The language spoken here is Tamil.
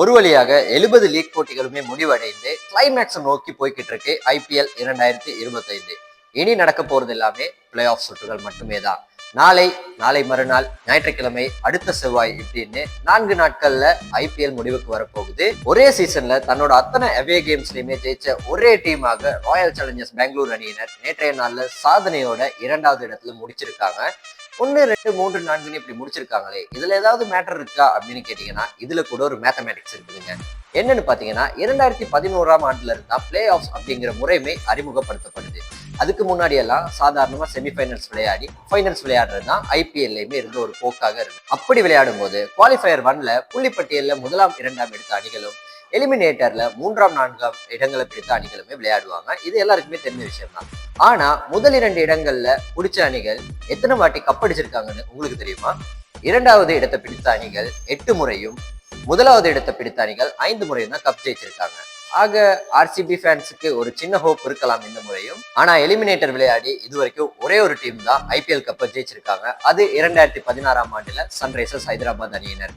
ஒரு வழியாக 70 லீக் போட்டிகளுமே முடிவடைந்து கிளைமேக்ஸ் நோக்கி போய்கிட்டு இருக்கு IPL 2025. இனி நடக்க போறது எல்லாமே பிளே ஆஃப் சுற்றுகள் மட்டுமே தான். நாளை மறுநாள் ஞாயிற்றுக்கிழமை, அடுத்த செவ்வாய் இப்படின்னு 4 நாட்கள்ல IPL முடிவுக்கு வரப்போகுது. ஒரே சீசன்ல தன்னோட அத்தனை அவே கேம்ஸ்லயுமே ஜெயிச்ச ஒரே டீமாக ராயல் சேலஞ்சர்ஸ் பெங்களூர் அணியினர் நேற்றைய நாள்ல சாதனையோட 2வது இடத்துல முடிச்சிருக்காங்க. 1, 2, 3, 4 இப்படி முடிச்சிருக்காங்களே, இதுல ஏதாவது மேட்டர் இருக்கா அப்படின்னு கேட்டீங்கன்னா இதுல கூட ஒரு மேத்தமேட்டிக்ஸ் இருக்குதுங்க. என்னன்னு பாத்தீங்கன்னா 2011ஆம் ஆண்டுல இருந்தா பிளே ஆஃப் அப்படிங்கிற முறைமை அறிமுகப்படுத்தப்படுது. அதுக்கு முன்னாடி எல்லாம் சாதாரணமா செமிஃபைனல்ஸ் விளையாடி ஃபைனல்ஸ் விளையாடுறது தான் IPLலயுமே இருந்த ஒரு போக்காக இருக்கு. அப்படி விளையாடும் போது குவாலிஃபயர் 1ல புள்ளிப்பட்டியல்ல 1ஆம் 2ஆம் எடுத்த அணிகளும், எலிமினேட்டர்ல 3ஆம் 4ஆம் இடங்களை பிடித்த அணிகளுமே விளையாடுவாங்க. இது எல்லாருக்குமே தெரிஞ்ச விஷயம் தான். ஆனா முதல் 2 இடங்கள்ல பிடிச்ச அணிகள் எத்தனை வாட்டி கப் அடிச்சிருக்காங்கன்னு உங்களுக்கு தெரியுமா? 2வது இடத்தை பிடித்த அணிகள் 8 முறையும், 1வது இடத்தை பிடித்த அணிகள் 5 முறையும் தான் கப் ஜெயிச்சிருக்காங்க. ஆக RCB ஃபேன்ஸுக்கு ஒரு சின்ன ஹோப் இருக்கலாம் இந்த முறையும். ஆனா எலிமினேட்டர் விளையாடி இது வரைக்கும் ஒரே ஒரு டீம் தான் IPL கப்பை ஜெயிச்சிருக்காங்க. அது 2016ஆம் ஆண்டுல சன்ரைசர்ஸ் ஹைதராபாத் அணியினர்.